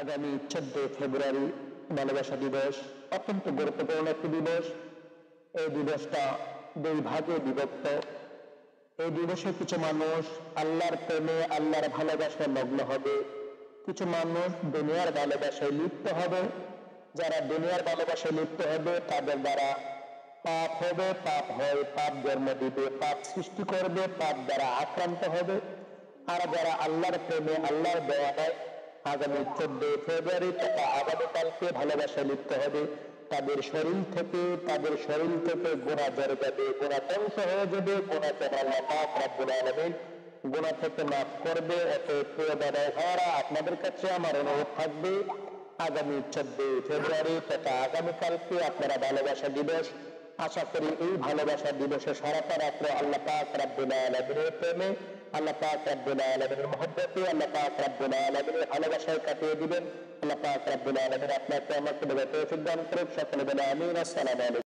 আগামী 14 ফেব্রুয়ারি ভালোবাসা দিবস অত্যন্ত গুরুত্বপূর্ণ একটি দিবস। এই দিবসটা দুই ভাগে বিভক্ত। এই দিবসে কিছু মানুষ আল্লাহর প্রেমে আল্লাহর ভালোবাসায় মগ্ন হবে, কিছু মানুষ দুনিয়ার ভালোবাসায় লিপ্ত হবে। যারা দুনিয়ার ভালোবাসায় লিপ্ত হবে তাদের দ্বারা পাপ হবে, পাপ হয়, পাপ জন্ম দিবে, পাপ সৃষ্টি করবে, পাপ দ্বারা আক্রান্ত হবে। আর যারা আল্লাহর প্রেমে আল্লাহর দয়ায় আগামী 14 ফেব্রুয়ারি তথা আগামীকালকে ভালোবাসায় লিপ্ত হবে, তাদের শরীর থেকে গুনাহ ঝরে যাবে, গুনাহ ধ্বংস হয়ে যাবে, গুনাহ থেকে আল্লাহ পাক রব্বুল আলামিন গুনাহ থেকে মাফ করবে। অতএব প্রিয় দাদা ভাইরা, আপনাদের কাছে আমার অনুরোধ থাকবে, আগামী 14 ফেব্রুয়ারি তথা আগামীকালকে আপনারা ভালোবাসা দিবস, আশা করি এই ভালোবাসা দিবসে সারাটা রাত্রে আল্লাহ পাক রব্বুল আলামিনের প্রেমে, আল্লাহ পাক রব্বুল আলামিনের মহব্বতে, আল্লাহ পাক রব্বুল আলামিনের ভালোবাসায় কাটিয়ে দিবেন। আল্লাহ পাক রব্বুল আলামিন আপনাকে আমাকে তৌফিক দান করুন। সকলে বলে আমিন। আসসালামু আলাইকুম।